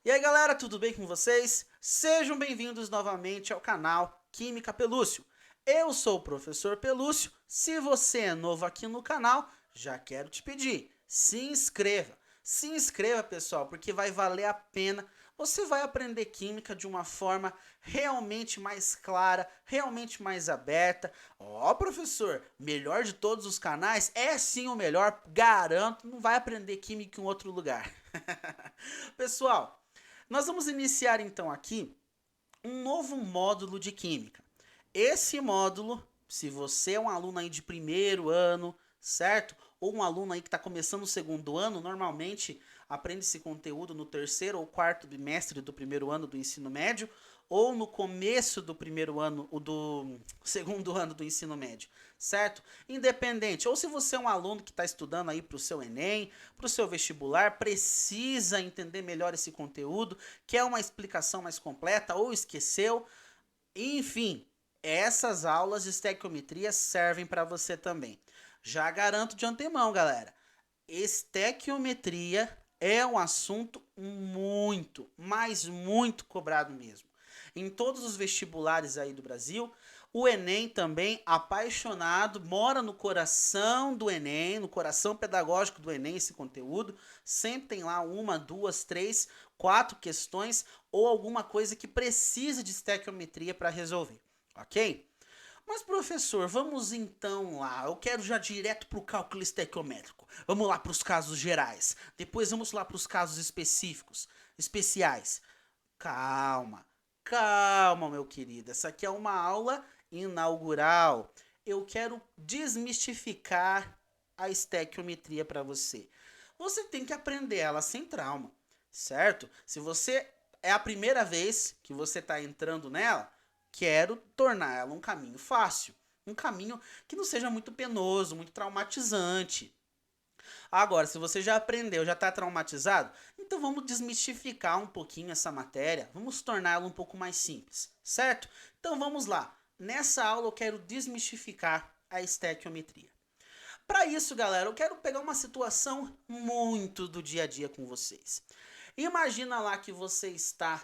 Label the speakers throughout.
Speaker 1: E aí galera, tudo bem com vocês? Sejam bem-vindos novamente ao canal Química Pelúcio. Eu sou o professor Pelúcio. Se você é novo aqui no canal, já quero te pedir, se inscreva. Se inscreva, pessoal, porque vai valer a pena. Você vai aprender química de uma forma realmente mais clara, realmente mais aberta. Ó, professor, melhor de todos os canais? É sim o melhor, garanto, não vai aprender química em outro lugar. Pessoal, nós vamos iniciar então aqui um novo módulo de química. Esse módulo, se você é um aluno aí de primeiro ano, certo? Ou um aluno aí que está começando o segundo ano, normalmente aprende esse conteúdo no terceiro ou quarto bimestre do primeiro ano do ensino médio, ou no começo do primeiro ano, ou do segundo ano do ensino médio, certo? Independente, ou se você é um aluno que está estudando aí para o seu Enem, para o seu vestibular, precisa entender melhor esse conteúdo, quer uma explicação mais completa ou esqueceu, enfim, essas aulas de estequiometria servem para você também. Já garanto de antemão, galera, estequiometria é um assunto muito, mas muito cobrado mesmo. Em todos os vestibulares aí do Brasil, o Enem também, apaixonado, mora no coração do Enem, no coração pedagógico do Enem, esse conteúdo. Sempre tem lá uma, duas, três, quatro questões ou alguma coisa que precisa de estequiometria para resolver, ok? Mas, professor, vamos então lá. Eu quero já direto para o cálculo estequiométrico. Vamos lá para os casos gerais. Depois vamos lá para os casos específicos, especiais. Calma, calma, meu querido. Essa aqui é uma aula inaugural. Eu quero desmistificar a estequiometria para você. Você tem que aprender ela sem trauma, certo? Se você é a primeira vez que você está entrando nela, quero tornar ela um caminho fácil. Um caminho que não seja muito penoso, muito traumatizante. Agora, se você já aprendeu, já está traumatizado, então vamos desmistificar um pouquinho essa matéria, vamos torná-la um pouco mais simples, certo? Então vamos lá. Nessa aula eu quero desmistificar a estequiometria. Para isso, galera, eu quero pegar uma situação muito do dia a dia com vocês. Imagina lá que você está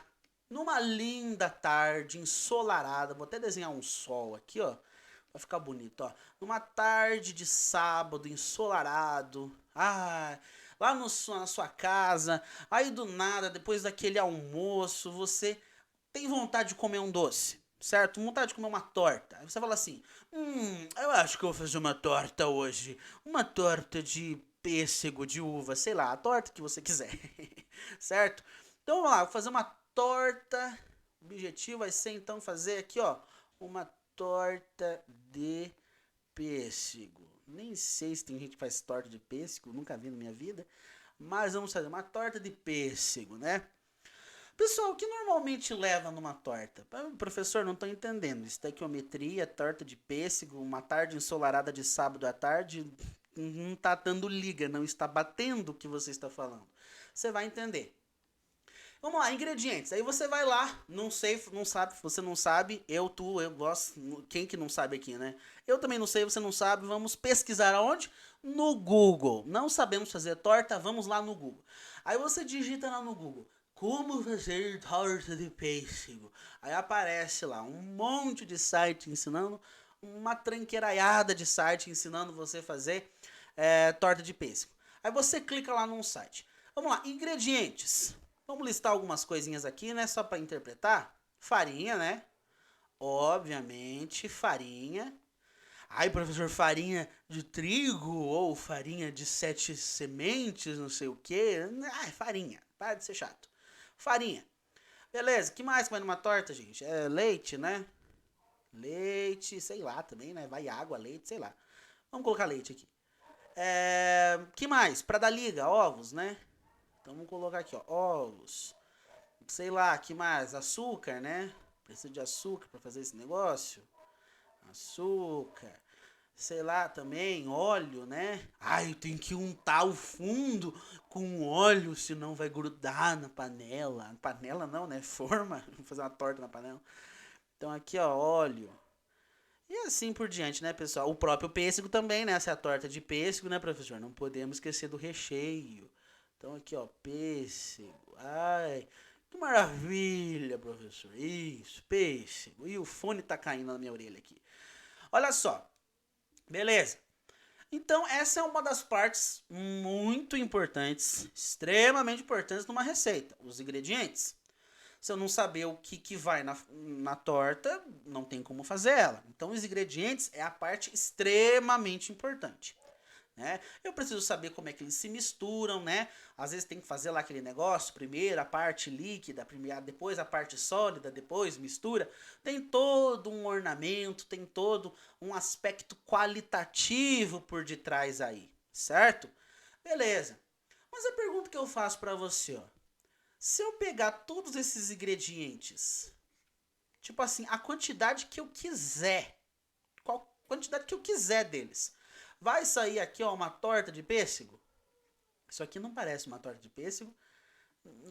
Speaker 1: numa linda tarde ensolarada, vou até desenhar um sol aqui, ó, vai ficar bonito, ó. Numa tarde de sábado ensolarado, lá no, na sua casa, aí do nada, depois daquele almoço, você tem vontade de comer um doce, certo? Vontade de comer uma torta. Aí você fala assim: eu acho que eu vou fazer uma torta hoje. Uma torta de pêssego, de uva, sei lá, a torta que você quiser, certo? Então vamos lá, vou fazer uma torta. O objetivo vai ser então fazer aqui, ó, uma torta de pêssego. Nem sei se tem gente que faz torta de pêssego, nunca vi na minha vida. Mas vamos fazer uma torta de pêssego, né? Pessoal, o que normalmente leva numa torta? Professor, não estou entendendo. Estequiometria, torta de pêssego, uma tarde ensolarada de sábado à tarde, não está dando liga, não está batendo o que você está falando. Você vai entender. Vamos lá, ingredientes. Aí você vai lá, não sei, não sabe, você não sabe, eu gosto, quem que não sabe aqui, né? Eu também não sei, você não sabe, vamos pesquisar aonde? No Google. Não sabemos fazer torta, vamos lá no Google. Aí você digita lá no Google, como fazer torta de pêssego. Aí aparece lá um monte de site ensinando, uma tranqueiraiada de site ensinando você a fazer torta de pêssego. Aí você clica lá num site. Vamos lá, ingredientes. Vamos listar algumas coisinhas aqui, né? Só para interpretar. Farinha, né? Obviamente, farinha. Ai, professor, farinha de trigo ou farinha de sete sementes, não sei o quê. Ai, farinha. Para de ser chato. Farinha. Beleza, que mais que vai numa torta, gente? É leite, né? Leite, sei lá também, né? Vai água, leite, sei lá. Vamos colocar leite aqui. Que mais? Para dar liga, ovos, né? Então vamos colocar aqui, ó, ovos. Sei lá, que mais? Açúcar, né? Precisa de açúcar para fazer esse negócio. Açúcar. Sei lá também, óleo, né? Ai, tem que untar o fundo com óleo, senão vai grudar na panela. Panela não, né? Forma. Vou fazer uma torta na panela. Então aqui, ó, óleo. E assim por diante, né, pessoal? O próprio pêssego também, né? Essa é a torta de pêssego, né, professor? Não podemos esquecer do recheio. Então aqui, ó, pêssego. Ai, Que maravilha, professor. Isso, pêssego. E o fone tá caindo na minha orelha aqui. Olha só. Beleza. Então, essa é uma das partes muito importantes, extremamente importantes numa receita, os ingredientes. Se eu não saber o que vai na torta, não tem como fazer ela. Então, os ingredientes é a parte extremamente importante. Né? Eu preciso saber como é que eles se misturam, né? Às vezes tem que fazer lá aquele negócio, primeiro a parte líquida, primeiro, depois a parte sólida, depois mistura. Tem todo um ornamento, tem todo um aspecto qualitativo por detrás aí, certo? Beleza. Mas a pergunta que eu faço para você, ó, se eu pegar todos esses ingredientes, tipo assim, a quantidade que eu quiser, qual quantidade que eu quiser deles, vai sair aqui, ó, uma torta de pêssego? Isso aqui não parece uma torta de pêssego.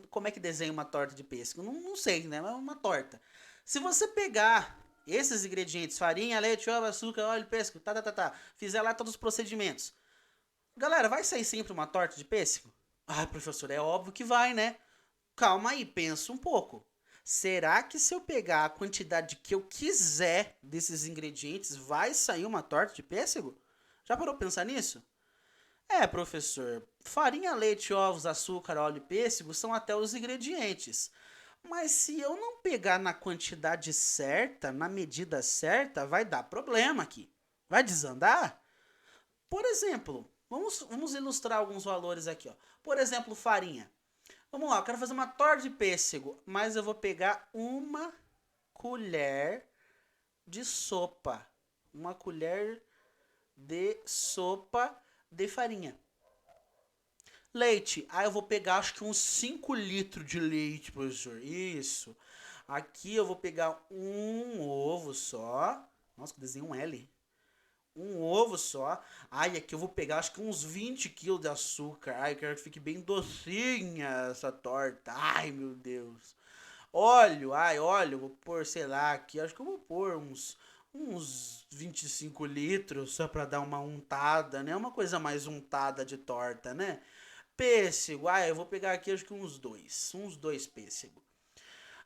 Speaker 1: Como é que desenha uma torta de pêssego? Não sei, né? Mas é uma torta. Se você pegar esses ingredientes, farinha, leite, ovo, açúcar, óleo, pêssego, fizer lá todos os procedimentos. Galera, vai sair sempre uma torta de pêssego? Ah, professor, é óbvio que vai, né? Calma aí, pensa um pouco. Será que se eu pegar a quantidade que eu quiser desses ingredientes, vai sair uma torta de pêssego? Já parou pra pensar nisso? É, professor, farinha, leite, ovos, açúcar, óleo e pêssego são até os ingredientes. Mas se eu não pegar na quantidade certa, na medida certa, vai dar problema aqui. Vai desandar? Por exemplo, vamos ilustrar alguns valores aqui. Ó. Por exemplo, farinha. Vamos lá, eu quero fazer uma torta de pêssego, mas eu vou pegar uma colher de sopa. Uma colher de sopa de farinha. Leite. Eu vou pegar acho que uns 5 litros de leite, professor. Isso. Aqui eu vou pegar um ovo só. Nossa, que desenho um L. Um ovo só. Aqui eu vou pegar acho que uns 20 quilos de açúcar. Eu quero que fique bem docinha essa torta. Meu Deus. Óleo, vou pôr, sei lá, aqui, acho que eu vou pôr uns 25 litros só pra dar uma untada, né? Uma coisa mais untada de torta, né? Pêssego, eu vou pegar aqui acho que uns dois pêssego.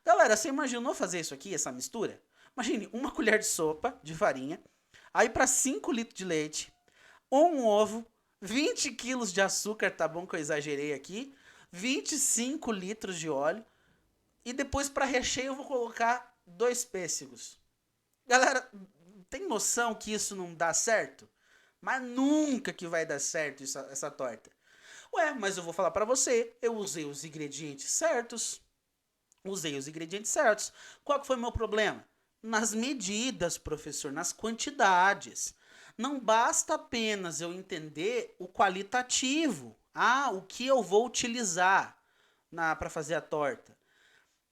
Speaker 1: Galera, você imaginou fazer isso aqui, essa mistura? Imagine uma colher de sopa de farinha, aí para 5 litros de leite, um ovo, 20 quilos de açúcar, tá bom que eu exagerei aqui, 25 litros de óleo, e depois para recheio eu vou colocar 2 pêssegos. Galera, tem noção que isso não dá certo? Mas nunca que vai dar certo essa torta. Ué, mas eu vou falar pra você, eu usei os ingredientes certos. Usei os ingredientes certos. Qual que foi o meu problema? Nas medidas, professor, nas quantidades. Não basta apenas eu entender o qualitativo. O que eu vou utilizar para fazer a torta.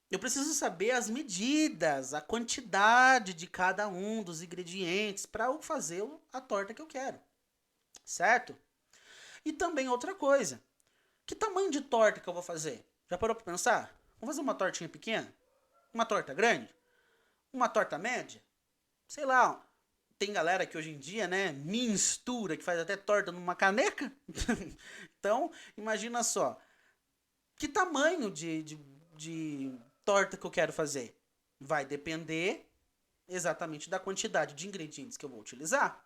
Speaker 1: Eu preciso saber as medidas, a quantidade de cada um dos ingredientes para eu fazer a torta que eu quero. Certo? E também outra coisa. Que tamanho de torta que eu vou fazer? Já parou para pensar? Vamos fazer uma tortinha pequena? Uma torta grande? Uma torta média? Sei lá, tem galera que hoje em dia, né, mistura, que faz até torta numa caneca. Então, imagina só. Que tamanho de torta que eu quero fazer? Vai depender exatamente da quantidade de ingredientes que eu vou utilizar.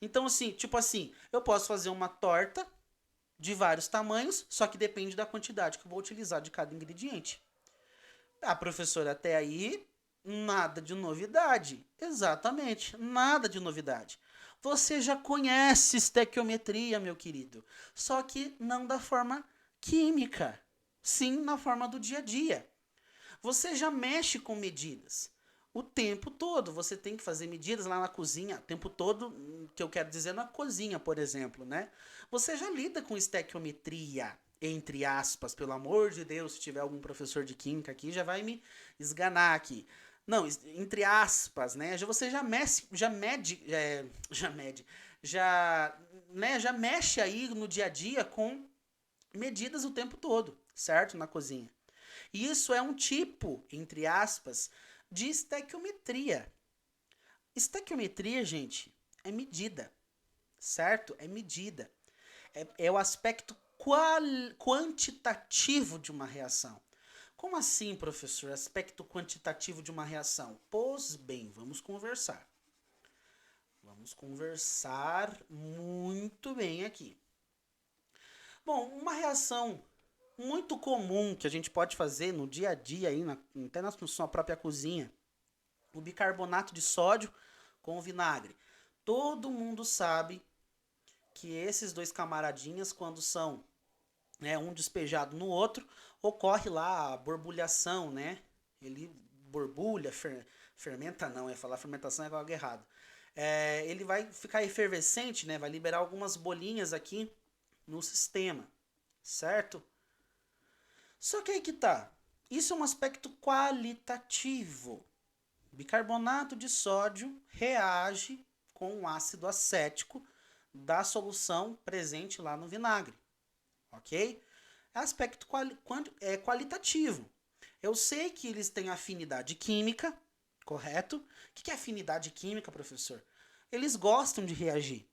Speaker 1: Então, assim, tipo assim, eu posso fazer uma torta de vários tamanhos, só que depende da quantidade que eu vou utilizar de cada ingrediente. Professora, até aí, nada de novidade. Exatamente, nada de novidade. Você já conhece estequiometria, meu querido, só que não da forma química, sim na forma do dia a dia. Você já mexe com medidas. O tempo todo, você tem que fazer medidas lá na cozinha, o tempo todo, que eu quero dizer na cozinha, por exemplo, né? Você já lida com estequiometria, entre aspas, pelo amor de Deus, se tiver algum professor de química aqui, já vai me esganar aqui. Não, entre aspas, né? Você já mexe aí no dia a dia com medidas o tempo todo, certo? Na cozinha. E isso é um tipo, entre aspas, de estequiometria. Estequiometria, gente, é medida, certo? É medida. É o aspecto quantitativo de uma reação. Como assim, professor? Aspecto quantitativo de uma reação? Pois bem, vamos conversar. Vamos conversar muito bem aqui. Bom, uma reação muito comum que a gente pode fazer no dia a dia, aí até na sua própria cozinha, o bicarbonato de sódio com o vinagre. Todo mundo sabe que esses dois camaradinhas, quando são um despejado no outro, ocorre lá a borbulhação, né? Ele borbulha, fermenta não, falar fermentação é algo errado. Ele vai ficar efervescente, né? Vai liberar algumas bolinhas aqui no sistema, certo? Só que aí que tá. Isso é um aspecto qualitativo. Bicarbonato de sódio reage com o ácido acético da solução presente lá no vinagre, ok? É aspecto qualitativo. Eu sei que eles têm afinidade química, correto? O que é afinidade química, professor? Eles gostam de reagir.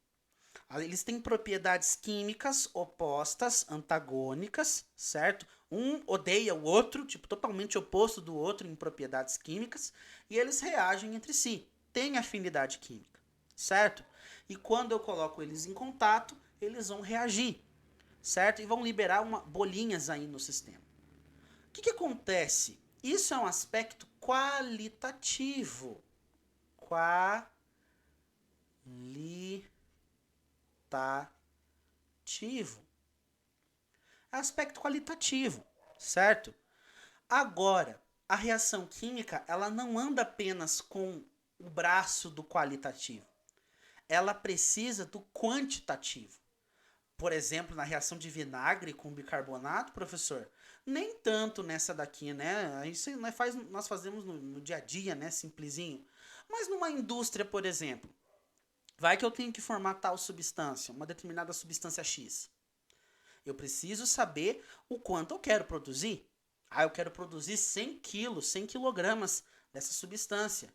Speaker 1: Eles têm propriedades químicas opostas, antagônicas, certo? Um odeia o outro, tipo, totalmente oposto do outro em propriedades químicas, e eles reagem entre si. Tem afinidade química, certo? E quando eu coloco eles em contato, eles vão reagir, certo? E vão liberar bolinhas aí no sistema. O que acontece? Isso é um aspecto qualitativo. Qualitativo. É aspecto qualitativo, certo? Agora, a reação química, ela não anda apenas com o braço do qualitativo. Ela precisa do quantitativo. Por exemplo, na reação de vinagre com bicarbonato, professor, nem tanto nessa daqui, né? Isso nós fazemos no dia a dia, né? Simplesinho. Mas numa indústria, por exemplo, vai que eu tenho que formar tal substância, uma determinada substância X. Eu preciso saber o quanto eu quero produzir. Eu quero produzir 100 quilos, 100 quilogramas dessa substância.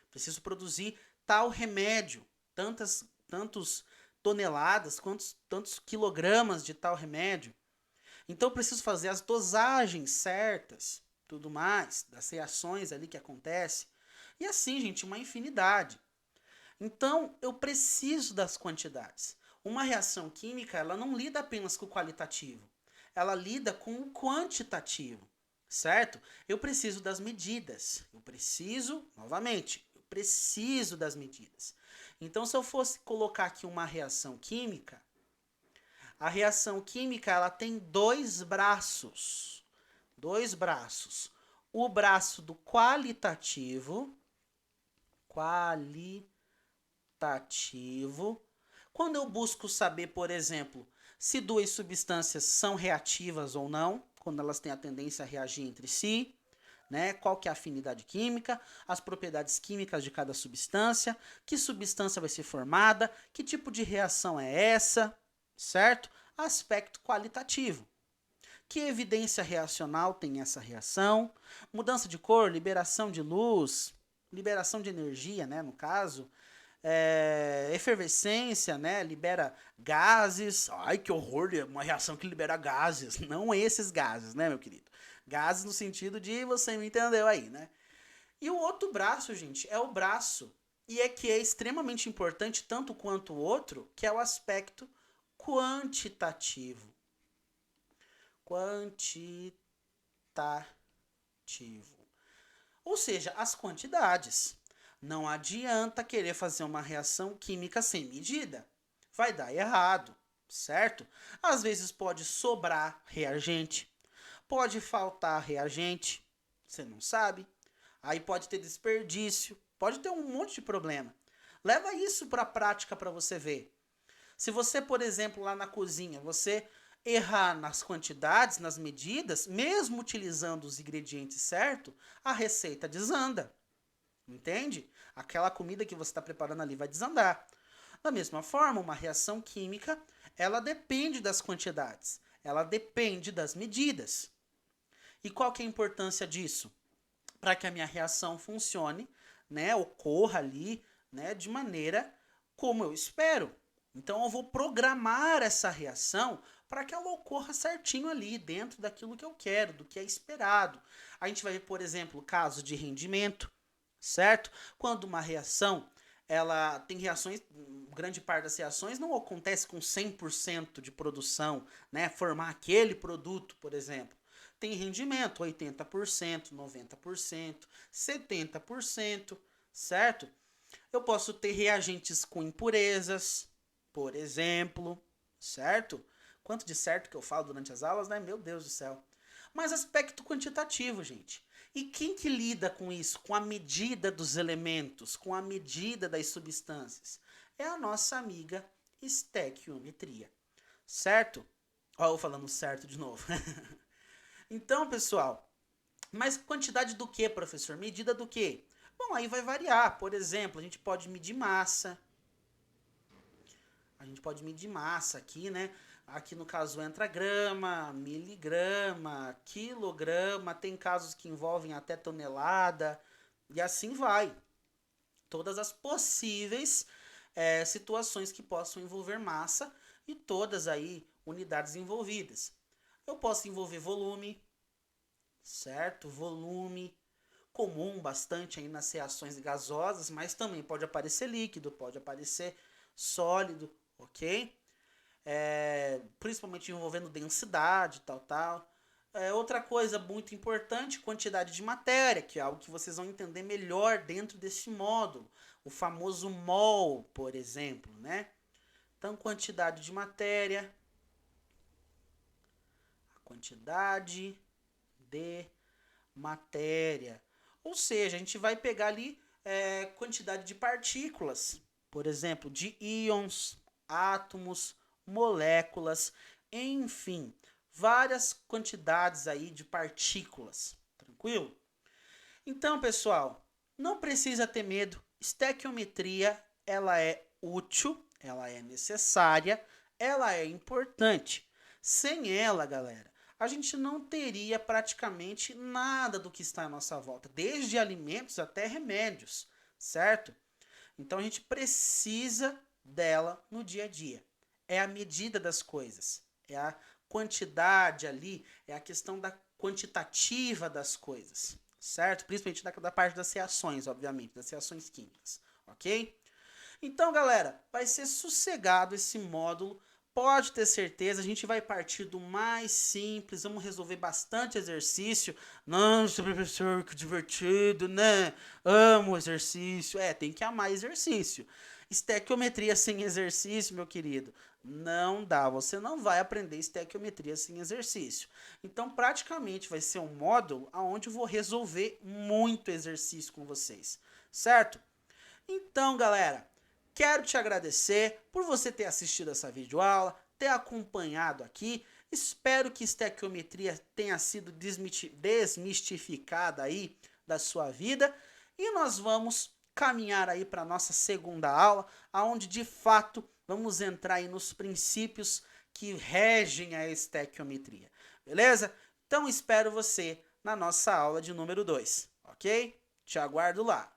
Speaker 1: Preciso produzir tal remédio, tantos toneladas, tantos quilogramas de tal remédio. Então eu preciso fazer as dosagens certas, tudo mais, das reações ali que acontecem. E assim, gente, uma infinidade. Então eu preciso das quantidades. Uma reação química, ela não lida apenas com o qualitativo. Ela lida com o quantitativo, certo? Eu preciso das medidas. Eu preciso das medidas. Então, se eu fosse colocar aqui uma reação química, a reação química ela tem dois braços. Dois braços. O braço do qualitativo. Quando eu busco saber, por exemplo, se duas substâncias são reativas ou não, quando elas têm a tendência a reagir entre si, né? Qual que é a afinidade química, as propriedades químicas de cada substância, que substância vai ser formada, que tipo de reação é essa, certo? Aspecto qualitativo. Que evidência reacional tem essa reação? Mudança de cor, liberação de luz, liberação de energia, né, no caso. Efervescência, né? Libera gases. Ai, que horror, uma reação que libera gases. Não esses gases, né, meu querido? Gases no sentido de você me entendeu aí, né? E o outro braço, gente, é o braço. E é que é extremamente importante, tanto quanto o outro, que é o aspecto quantitativo. Quantitativo. Ou seja, as quantidades. Não adianta querer fazer uma reação química sem medida. Vai dar errado, certo? Às vezes pode sobrar reagente, pode faltar reagente, você não sabe. Aí pode ter desperdício, pode ter um monte de problema. Leva isso para a prática para você ver. Se você, por exemplo, lá na cozinha, você errar nas quantidades, nas medidas, mesmo utilizando os ingredientes certos, a receita desanda. Entende? Aquela comida que você está preparando ali vai desandar. Da mesma forma, uma reação química, ela depende das quantidades, ela depende das medidas. E qual que é a importância disso? Para que a minha reação funcione, né, ocorra ali, né, de maneira como eu espero. Então eu vou programar essa reação para que ela ocorra certinho ali, dentro daquilo que eu quero, do que é esperado. A gente vai ver, por exemplo, casos de rendimento, certo? Quando uma reação, ela tem reações, grande parte das reações não acontece com 100% de produção, né? Formar aquele produto, por exemplo. Tem rendimento, 80%, 90%, 70%, certo? Eu posso ter reagentes com impurezas, por exemplo, certo? Quanto de certo que eu falo durante as aulas, né? Meu Deus do céu. Mas aspecto quantitativo, gente. E quem que lida com isso? Com a medida dos elementos, com a medida das substâncias? É a nossa amiga estequiometria, certo? Ó, eu falando certo de novo. Então, pessoal, mas quantidade do que, professor? Medida do que? Bom, aí vai variar. Por exemplo, a gente pode medir massa. A gente pode medir massa aqui, né? Aqui no caso entra grama, miligrama, quilograma. Tem casos que envolvem até tonelada. E assim vai. Todas as possíveis situações que possam envolver massa e todas aí unidades envolvidas. Eu posso envolver volume, certo? Volume comum bastante aí nas reações gasosas, mas também pode aparecer líquido, pode aparecer sólido, ok? Principalmente envolvendo densidade, tal. Outra coisa muito importante, quantidade de matéria, que é algo que vocês vão entender melhor dentro desse módulo. O famoso mol, por exemplo, né? Então, quantidade de matéria, a quantidade de matéria. Ou seja, a gente vai pegar ali quantidade de partículas, por exemplo, de íons, átomos, moléculas, enfim, várias quantidades aí de partículas, tranquilo? Então, pessoal, não precisa ter medo. Estequiometria, ela é útil, ela é necessária, ela é importante. Sem ela, galera, a gente não teria praticamente nada do que está à nossa volta, desde alimentos até remédios, certo? Então a gente precisa dela no dia a dia. É a medida das coisas, é a quantidade ali, é a questão da quantitativa das coisas, certo? Principalmente da parte das reações, obviamente, das reações químicas, ok? Então, galera, vai ser sossegado esse módulo. Pode ter certeza, a gente vai partir do mais simples, vamos resolver bastante exercício. Nossa, professor, que divertido, né? Amo exercício. Tem que amar exercício. Estequiometria sem exercício, meu querido, não dá. Você não vai aprender estequiometria sem exercício. Então, praticamente vai ser um módulo onde eu vou resolver muito exercício com vocês, certo? Então, galera, quero te agradecer por você ter assistido essa videoaula, ter acompanhado aqui. Espero que estequiometria tenha sido desmistificada aí da sua vida. E nós vamos caminhar aí para a nossa segunda aula, onde de fato vamos entrar aí nos princípios que regem a estequiometria. Beleza? Então espero você na nossa aula de número 2, ok? Te aguardo lá.